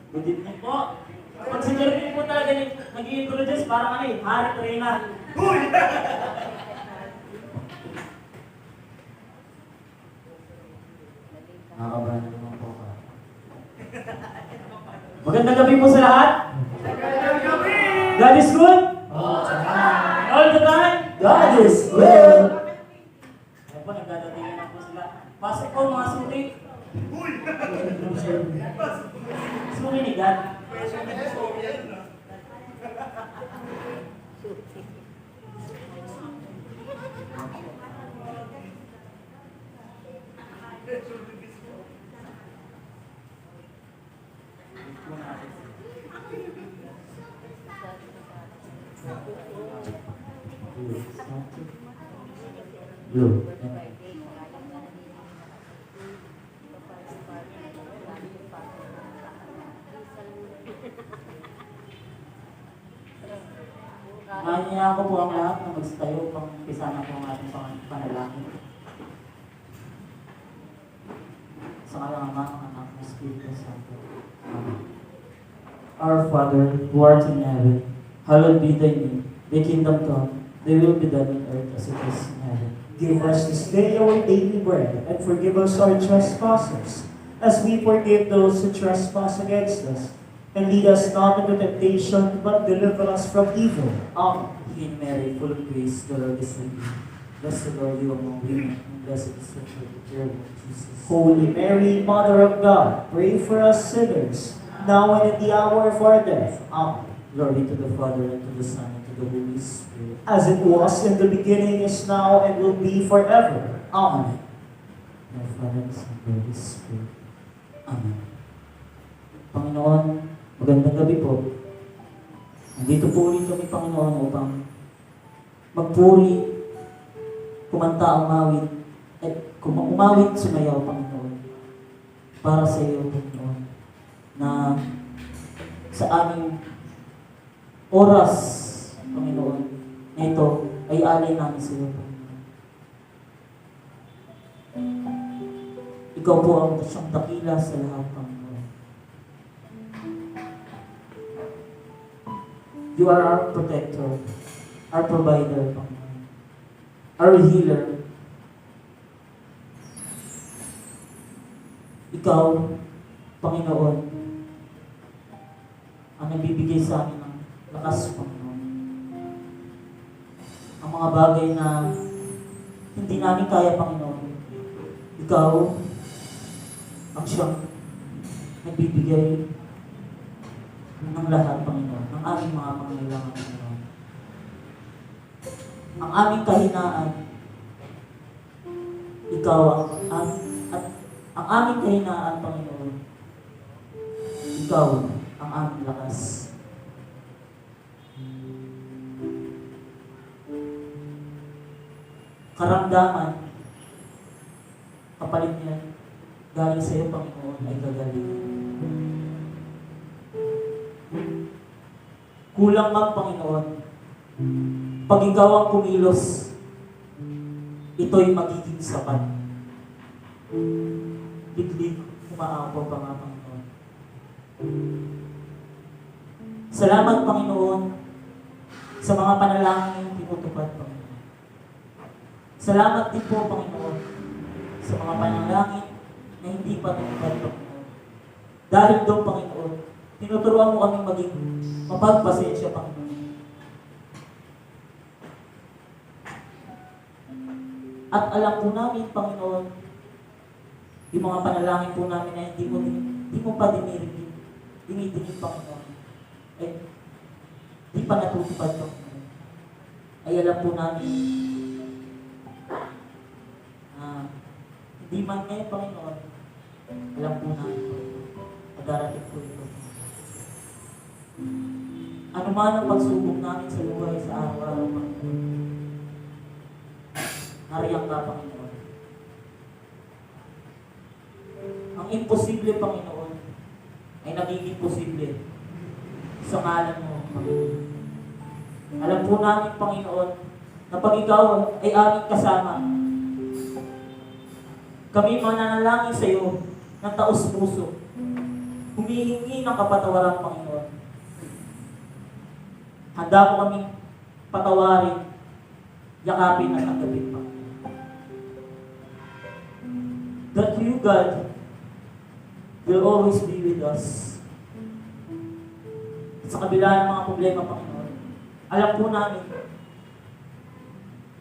Good evening po. Pag si Jeremy po talaga nag-i-introduce, parang ano eh, Hari Trina. Nakakabahan naman po ka. Magandang gabi po sa lahat. God is good. All the time. God is good. Ayan po, nagdadatingan na po sila. Pasok po mga suki. Suki ni God. Blue. Nanyaya ko po ang lahat na magstayo pang umpisa na po ang ating panalangin. Sa ngalang Ama, ang Anak, ng Espiritu Santo. Amen. Our Father, who art in heaven, hallowed be thy name. Thy kingdom come, thy will be done on earth as it is in heaven. Give us this day our daily bread, and forgive us our trespasses, as we forgive those who trespass against us. And lead us not into temptation, but deliver us from evil. Amen. Hail Mary, full of grace, the Lord is with you. Blessed are you among women, and blessed is the fruit of your womb, Jesus. Holy Mary, Mother of God, pray for us sinners, now and at the hour of our death. Amen. Glory to the Father, and to the Son, and to the Holy Spirit. As it was in the beginning, is now, and will be forever. Amen. My Father, and Son, and the Holy Spirit. Amen. Panginoon, magandang gabi po. Nandito po ulit kami, Panginoon, upang magpuri, kumanta, umawit, umawit, sumayaw, Panginoon, para sa iyo, Panginoon, na sa aming oras, Panginoon, na ito ay alay namin sa iyo, Panginoon. Ikaw po ang siyang dakila sa lahat, Panginoon. You are our protector, our provider, Panginoon, our healer. Ikaw, Panginoon, ang nagbibigay sa amin ng lakas, Panginoon. Ang mga bagay na hindi namin kaya, Panginoon, ikaw ang siyang nagbibigay ng lahat, Panginoon, ng aming mga pangailangan, Panginoon. Ang aming kahinaan, ikaw at ang aming kahinaan, Panginoon, ikaw ang aming lakas. Karamdaman, kapalit niya, galing sa iyo, Panginoon, ay kagaling. Kulang man, Panginoon, pag ikaw ang kumilos, ito'y magiging sapat. Biglig, umaapaw pa nga, Panginoon. Salamat, Panginoon, sa mga panalangin yung tinutupad, Panginoon. Salamat din po, Panginoon, sa mga panalangin na hindi pa tinutupad, Panginoon. Dahil doon, Panginoon, tinuturuan mo kaming maging mapagpasensya, Panginoon. At alam po namin, Panginoon, yung mga panalangin po namin na hindi mo pa dinidingin, Panginoon, ay di pa natutupad, Panginoon. Ay alam po namin na hindi man ngayon, Panginoon, alam po namin, darating po ito. Ano man ang pagsubok namin sa buhay sa araw-araw, Panginoon, hariyak ka, Panginoon. Ang imposible, Panginoon, ay nagiging posible sa ngalan mo, Panginoon. Alam po namin, Panginoon, na pag ikaw ay aming kasama, kami mananalangin sa iyo ng taos puso. Kung humihingi ng kapatawaran, Panginoon. Handa po kami patawarin, yakapin at tanggapin, Panginoon. That you, God, will always be with us. At sa kabila ng mga problema, Panginoon, alam po namin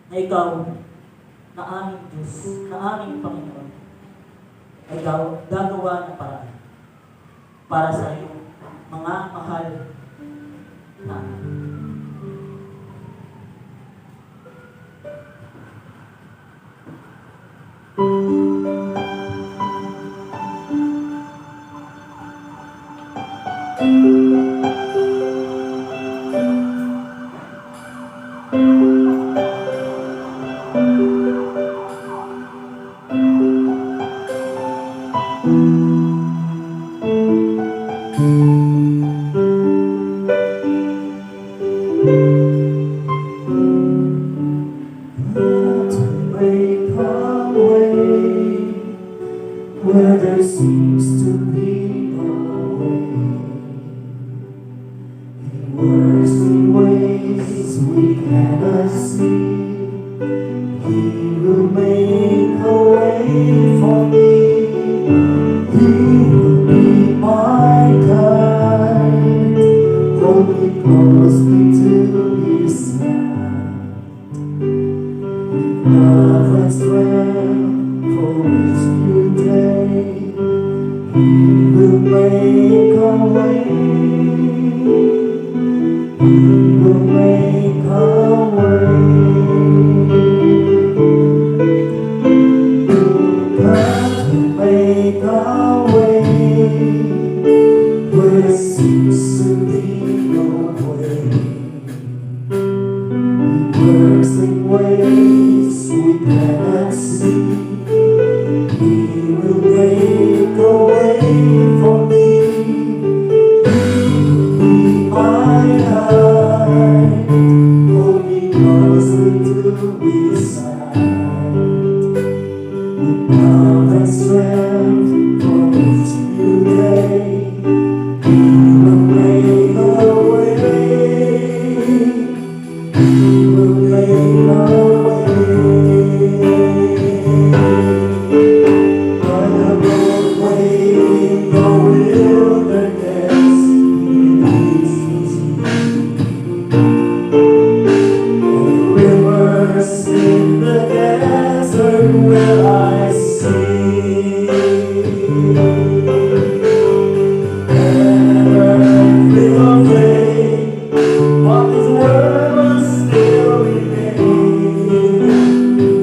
na Ikaw, na aming Diyos, na aming Panginoon, ay gagawa ng paraan para sa iyong mga mahal na anak. Where there seems to be no way, He works in ways we cannot see. He will make a way for me. He will be my guide, hold me closely to His side. With love and strength for each new day, He will make a way. He will make a way. God will make a way where there seems to be no way. He works in ways we cannot see. He will make a way for me. He will be my guide, hold me closely to His side. With love and strength for each new day, He will make a way. He will make a way. By the roadway in the wilderness, He leads me. And rivers in the desert will I see. And earth will fade, but His word will still remain.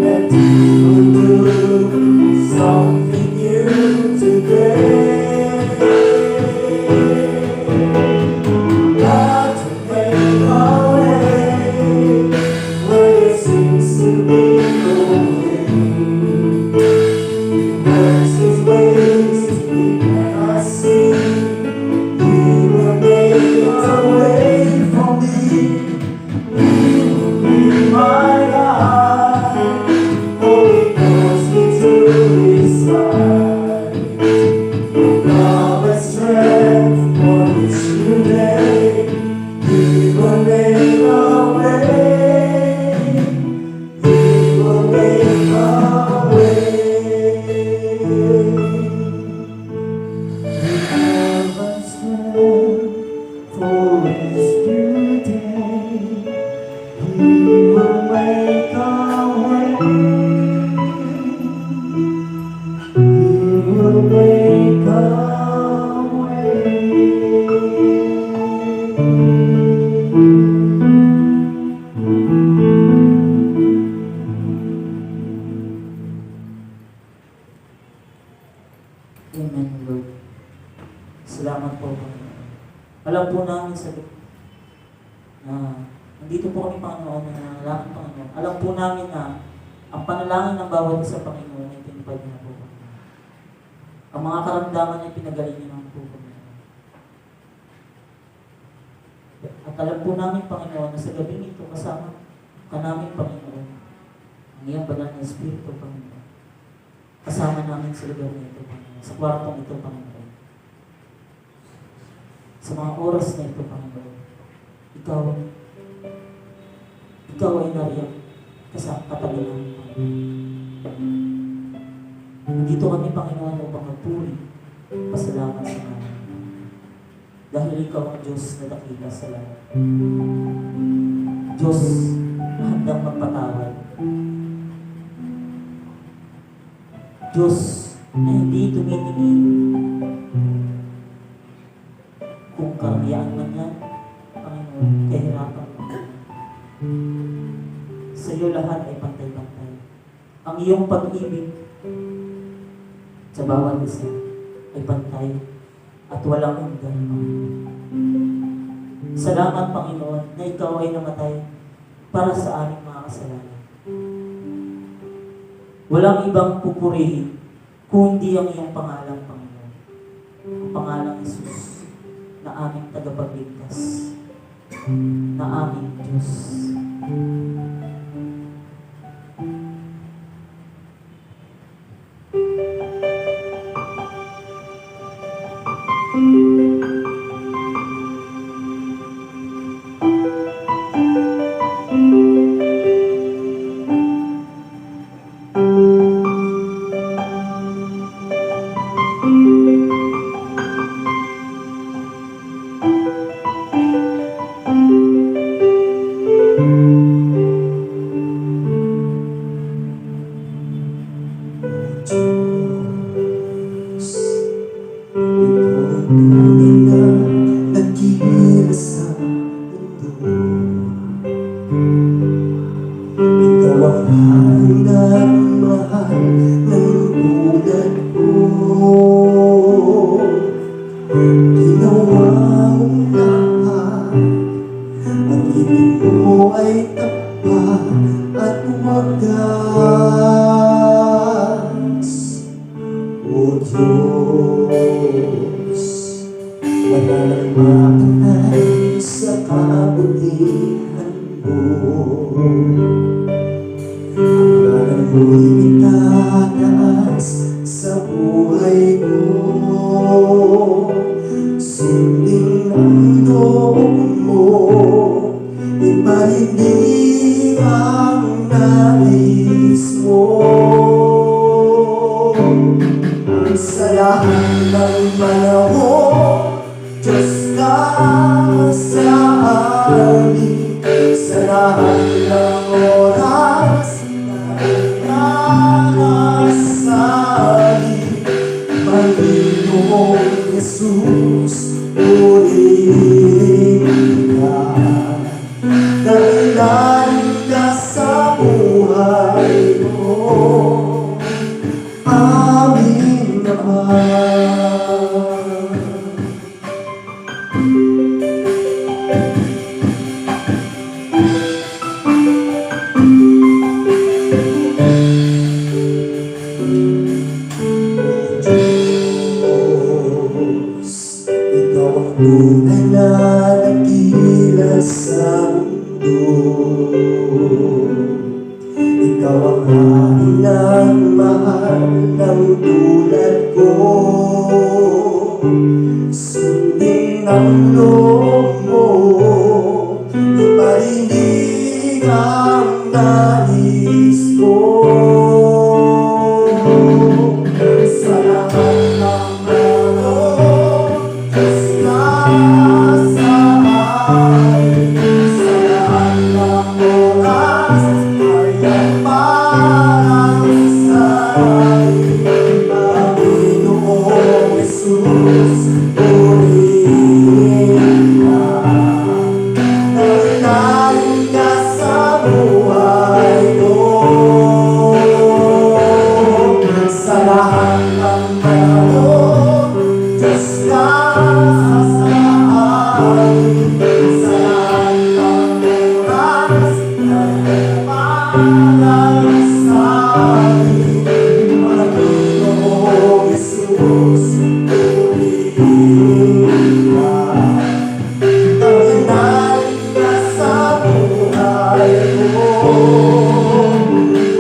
And He will do something new today. God to make a way where there seems to be no way. He works His ways we cannot see. He will make a way for me. He will be my guide, hold me closely to His side. With love and strength for each new day, He will make a way. He will make a way. With love and strength for each new day, He will make a way. He will make a Amen, Lord. Salamat po, Panginoon. Alam po namin sa na nandito po kami, Panginoon, na nanalangin, Panginoon. Alam po namin na ang panalangin ng bawat isa, Panginoon, ay tinupad niyo na po, Panginoon. Ang mga karamdaman niya, pinagaling niyo naman po, Panginoon. At alam po namin, Panginoon, na sa gabing ito, kasama ka namin, Panginoon, ang iyong banal na Espiritu, Panginoon. Kasama namin sa lugar na ito, Panginoon. Sa kwartong ito, Panginoon. Sa mga oras na ito, Panginoon, ikaw ay nariyan katabi namin, Panginoon. Nandito kami, Panginoon, upang magpuri, pasalamat sa namin. Dahil ikaw ang Diyos na dakila sa lahat. Diyos na handang magpatawad. Diyos na hindi tumitingin kung karamihan man yan, Panginoon, kahirapan mo. Sa iyo lahat ay pantay-pantay. Ang iyong pag-ibig sa bawat isa ay pantay at walang hanggan, Panginoon. Salamat, Panginoon, na ikaw ay namatay para sa aming mga kasalanan. Walang ibang pupurihin kung hindi ang iyong pangalan, Panginoon. Ang pangalang Jesus na aming tagapagligtas, na aming Diyos.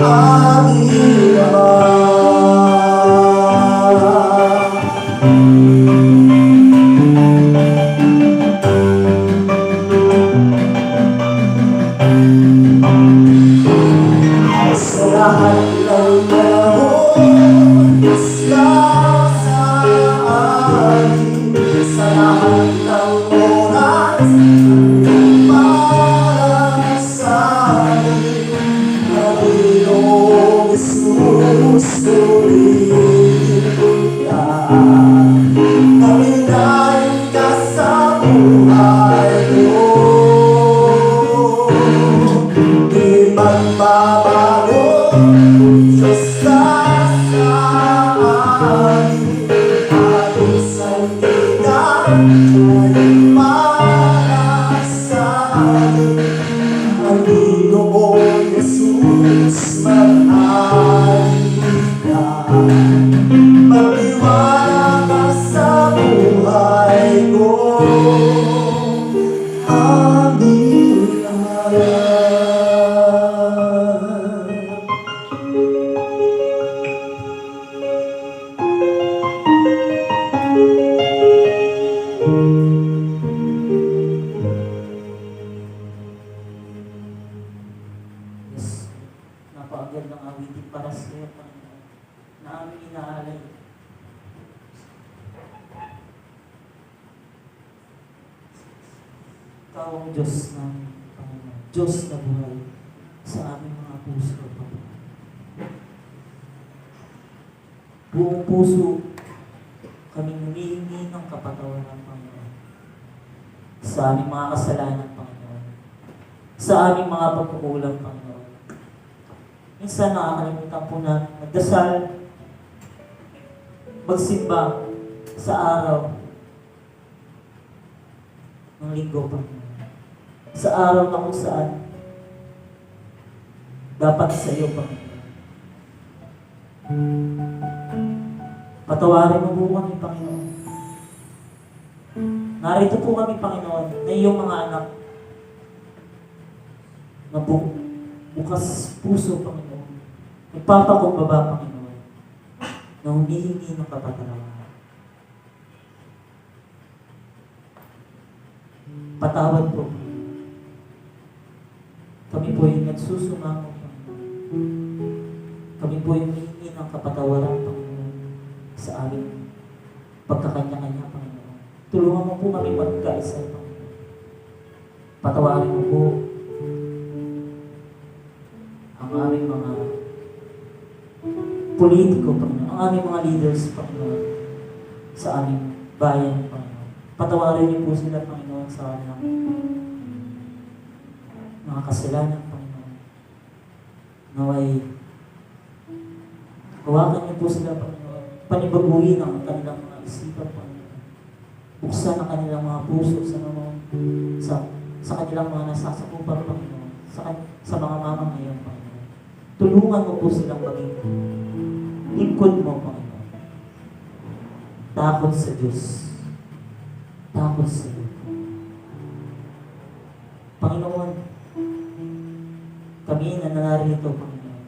Aming Ama. magtiwala ka sa buhay ko. Aming Ama. Yes, napakagandang ng awitin para sa iyo, Panginoon, na aming inaalay. Ikaw ang Diyos namin, Panginoon. Diyos na buhay sa aming mga puso, Panginoon. Buong puso kaming humihingi ng kapatawaran, Panginoon, sa aming mga kasalanan, Panginoon, sa aming mga pagkukulang, Panginoon. Minsan nakakalimutan po na magdasal, magsimba sa araw ng linggo, Panginoon. Sa araw na kung saan dapat sa iyo, Panginoon. Patawarin mo po kami, Panginoon. Narito po kami, Panginoon, na iyong mga anak na bukas puso, Panginoon. Nagpapakumbaba, Panginoon, na humihingi ng kapatawaran. Patawad po. Kami po yung nagsusumamo, Panginoon. Kami po yung humihingi ng kapatawaran, Panginoon, sa aming pagkakanya-kanya, Panginoon. Tulungan mo po kami magkaisa, Panginoon. Patawarin mo po ang aming mga politiko, Panginoon, ang aming mga leaders, Panginoon, sa aming bayan, Panginoon. Patawarin niyo po sila, Panginoon, sa kanilang mga kasalanan, Panginoon. Naway, hawakan niyo po sila, Panginoon. Panibaguhin ang kanilang mga isipan, Panginoon. Buksan ang kanilang mga puso sa kanilang mga nasasakupan, Panginoon. Sa mga mamamayan, Panginoon. Tulungan mo po silang maging lingkod mo, Panginoon. Takot sa Diyos. Takot sa iyo. Panginoon, kami na narito, Panginoon,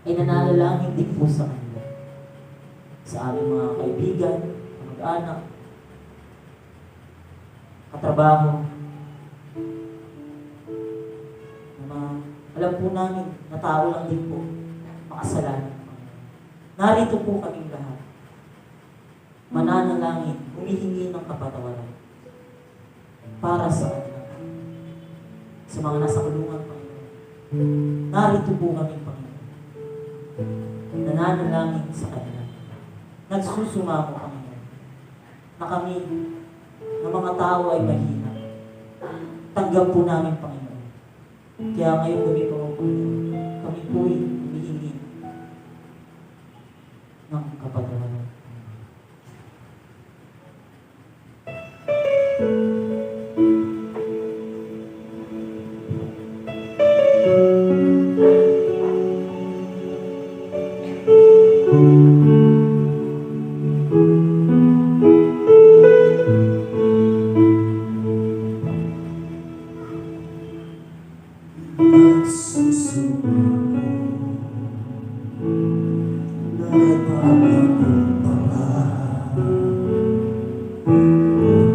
ay nananalangin din po sa kanila. Sa aming mga kaibigan, mag-anak, katrabaho, alam po namin na tao lang din po, makasalanan. Narito po kaming lahat. Mananalangin, humihingi ng kapatawaran para sa kanila. Sa mga nasa kulungan, Panginoon. Narito po kami, Panginoon. Nananalangin sa kanila. Nagsusumamo, Panginoon, na kami, na mga tao ay mahina. Tanggap po namin, Panginoon. Kaya ngayong gabi po, kami po'y humihingi ng kapatawaran.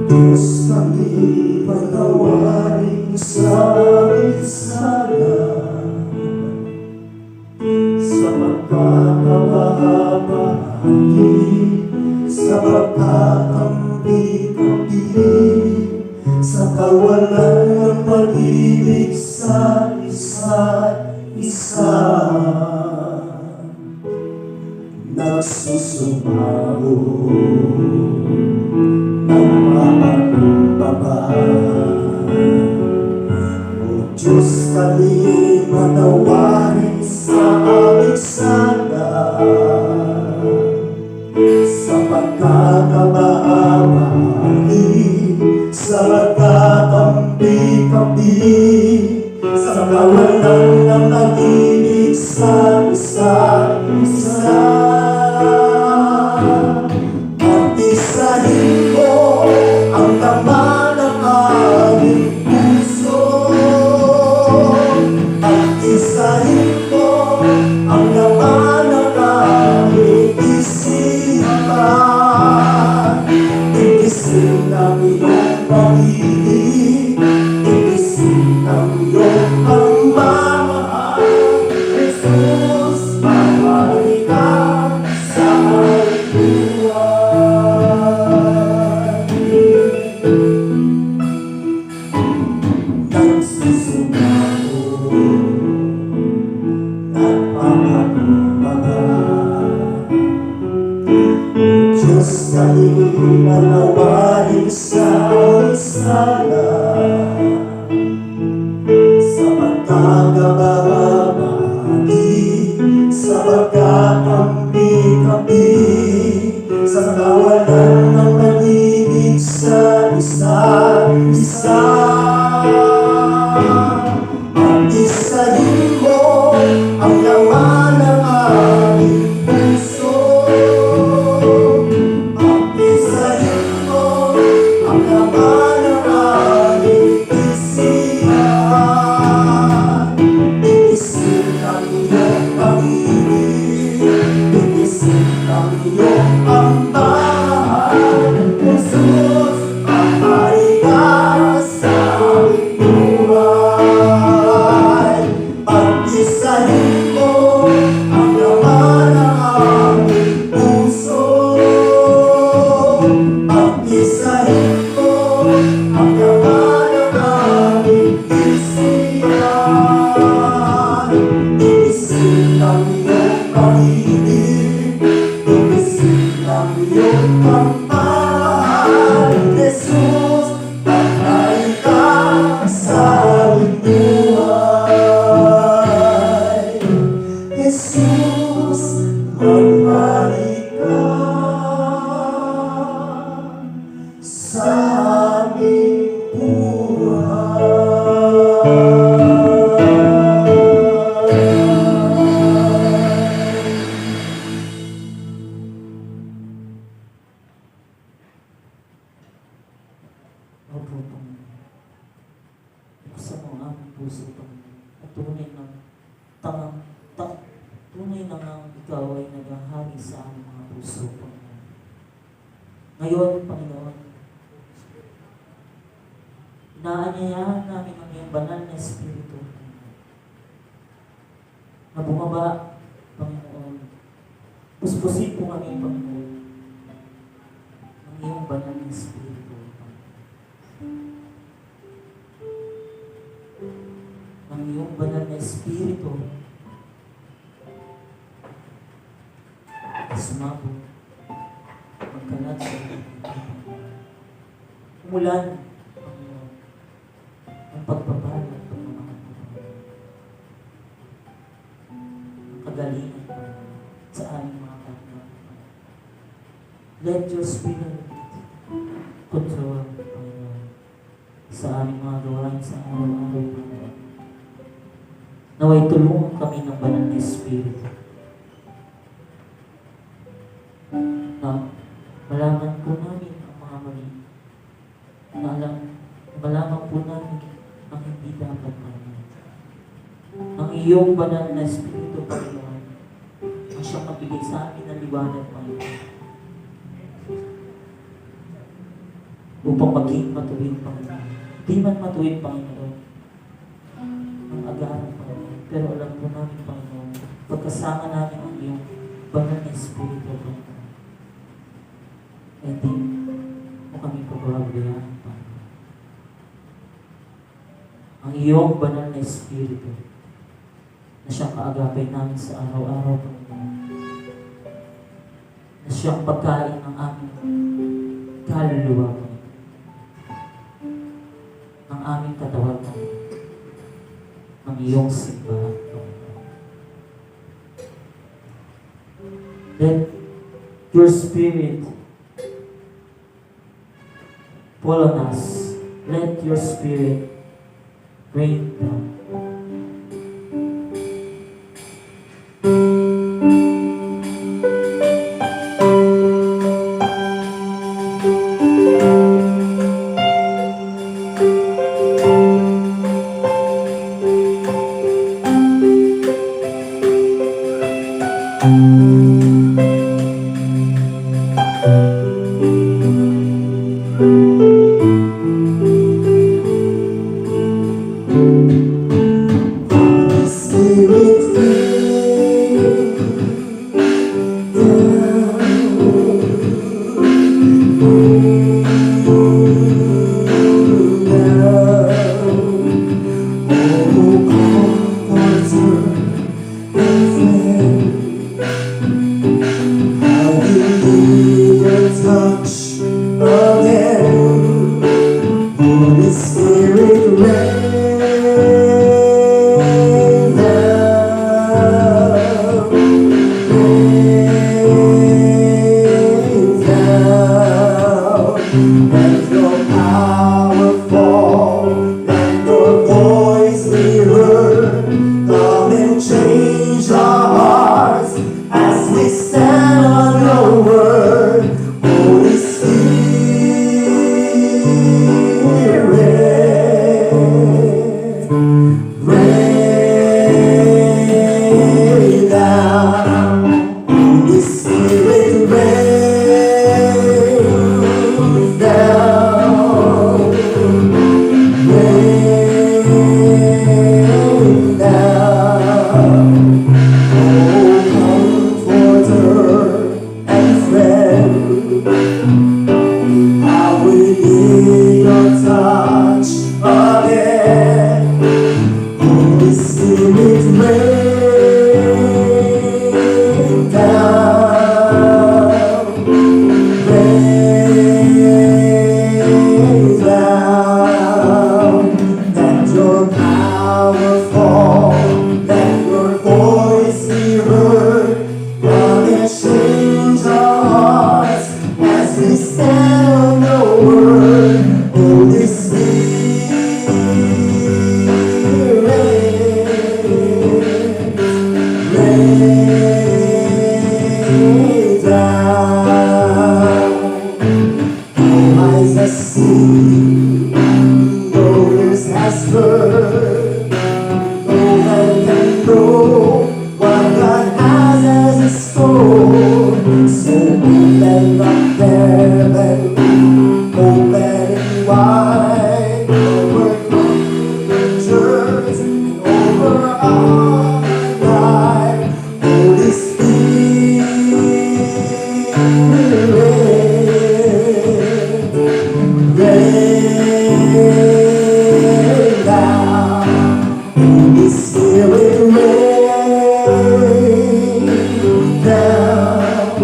Diyos kami patawarin sa aming sala, sa pagkakabahagi, sa pagkakampi-kampi, sa kawalan ng pag-ibig sa isa't isa. Nagsusumamo ng mapagkumbaba. O Diyos, kami matawarin sa aming sala, sa pagkakabaawali, sa pagkakampi-kampi, sa kawalan ng pag-ibig sa isa't isa. Diyos sa iyong manawaling sa isala, sa pagkakabahagi, sa pagkakampi-kampi, sa kawalan ng pag-ibig sa isa't isa. Pag-isahin mo ang laman ng aming puso. Pag-isahin mo ang laman ng aming isipan. Iisip ang iyong pag-ibig, iisip ang iyong pagmamahal. Jesus, pagpahig ka sa aming buhay. Pag-isahin mo ang laman ng aming puso. Pag-isahin mo ang laman ng aming isipan. Iisip ang iyong pag-ibig, iisip ang iyong pagmamahal. Jesus, pagpahig ka sa aming buhay. Jesus, pagpahig ka sa aming buhay. Opo, Panginoon. Buksan mo ang aming puso, Panginoon. At tunay na nga ikaw ay naghahari sa aming mga puso, Panginoon. Ngayon, Panginoon, inaanyayahan namin ang iyong banal na Espiritu, Panginoon, na bumaba, Panginoon. Puspusin po kami, Panginoon, ng iyong banal na Espiritu, Panginoon. Ng iyong banal na Espiritu na sumabog, magkalat sa ating umulan, Panginoon, ang pagpapala at pagmamahal, Panginoon. Ang kagalingan, Panginoon, sa aming mga kapwa. Let your Spirit control, Panginoon, sa aming mga gawain sa araw-araw, Panginoon. Naway tulungan kami ng banal na Espiritu na malaman po namin ang mga mali, malaman po namin ang hindi dapat, Panginoon. Ang iyong banal na Espiritu, Panginoon, ang siyang magbigay sa amin ng liwanag, Panginoon, upang maging matuwid, Panginoon. Di man matuwid, Panginoon, ang agaran, Panginoon. Pero alam po namin, Panginoon, pagkasama namin ang iyong banal na Espiritu, Panginoon, hindi mo kami pababayaan, Panginoon. Ang iyong banal na Espiritu na siyang kaagapay namin sa araw-araw, Panginoon, na siyang pagkain ng aming kaluluwa, Panginoon, ng aming katawan, Panginoon, ng iyong simbahan, Panginoon. Let your Spirit fall on us. Let your Spirit rain down. up heaven, opening wide, overcome pictures over our life. Holy Spirit, rain down. Holy Spirit, rain down.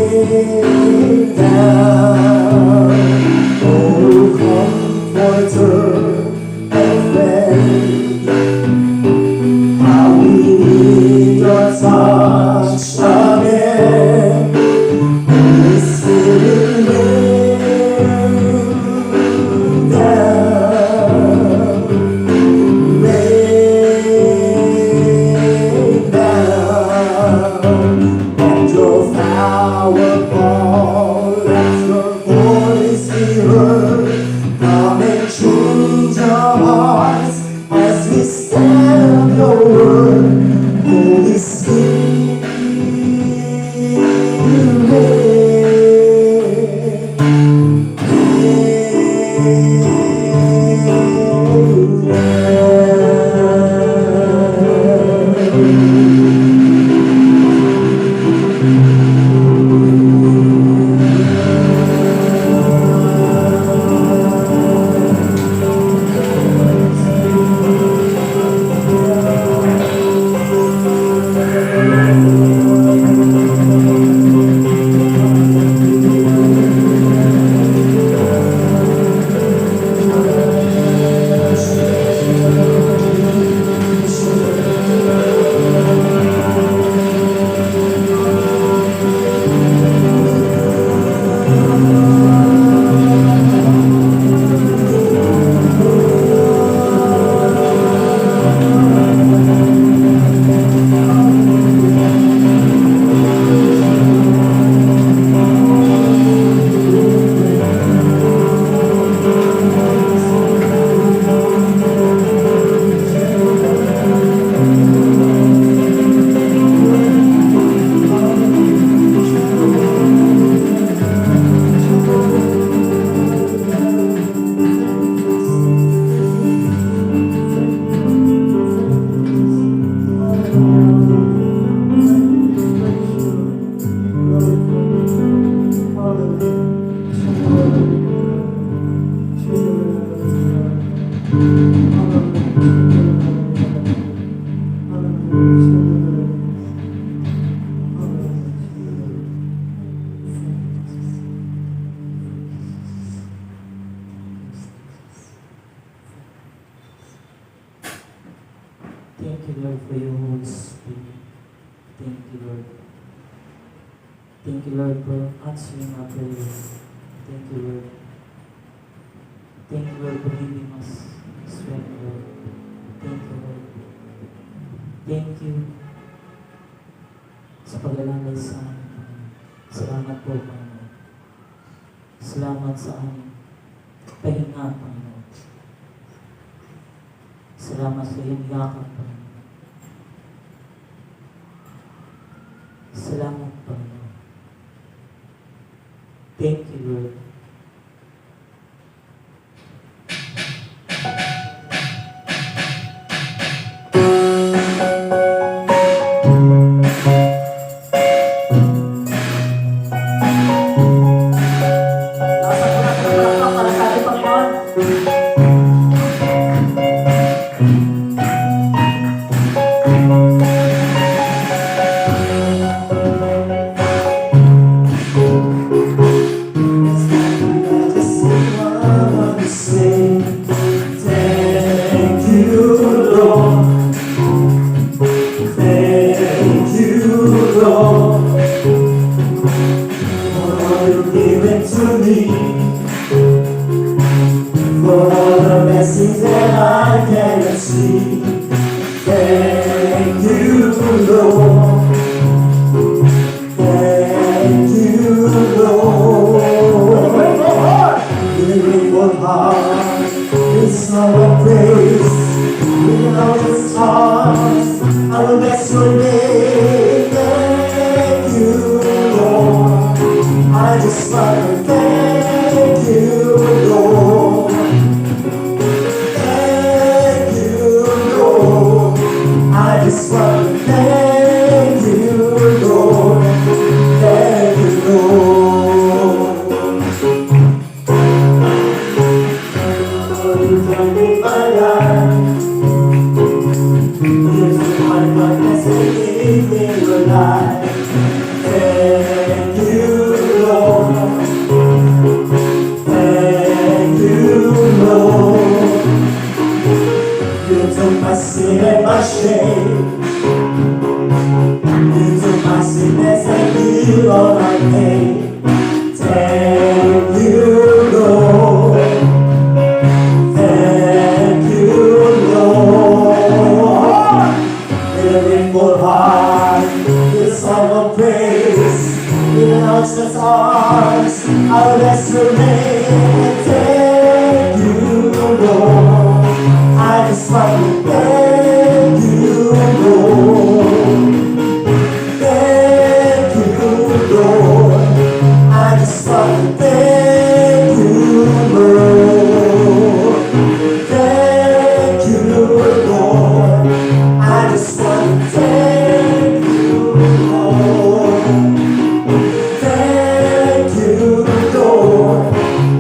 Rain down. Oh, comforter and friend, how we need your touch again. Holy Spirit, rain down. Rain down. Let your power fall, let your voice be heard. Come and change our hearts as we stand on your word. Holy Spirit, Thank you, Lord, for your Holy Spirit. Thank you, Lord. Thank you, Lord, for answering our prayers. Thank you, Lord. Thank you, Lord, for giving us strength, Lord. Thank you, Lord. Thank you sa paglalangay sa amin, Panginoon. Salamat po, Panginoon. Salamat sa aming pahinga, Panginoon. Salamat sa iyong yakap, Panginoon. Salamat, Panginoon. Thank you, Lord. Nasa ko natin ang palakpak para sa ating Panginoon. Yes, my sickness and heal all my pain. Thank you, Lord. Thank you, Lord. With a grateful heart, with a song of praise, with an outstretched arms, I'll bless your name. Thank you, Lord. I just want to thank you, Lord. Thank you, Lord. I just want to thank you, Lord. Thank you, Lord. I just want to thank you, Lord. Thank you, Lord.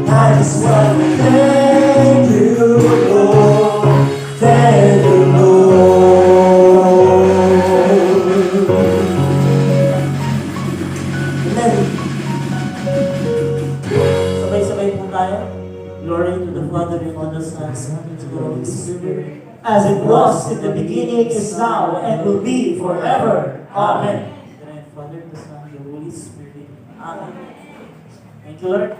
I just want to thank you, Lord. Thank you, Lord. Amen. Sabay-sabay po tayo. Glory to the Father, and to the Son, and to the Holy Spirit. As it was in the beginning, is now, and will be forever. Amen. In the name of the Father, the Son, and the Holy Spirit. Amen. Thank you, Lord.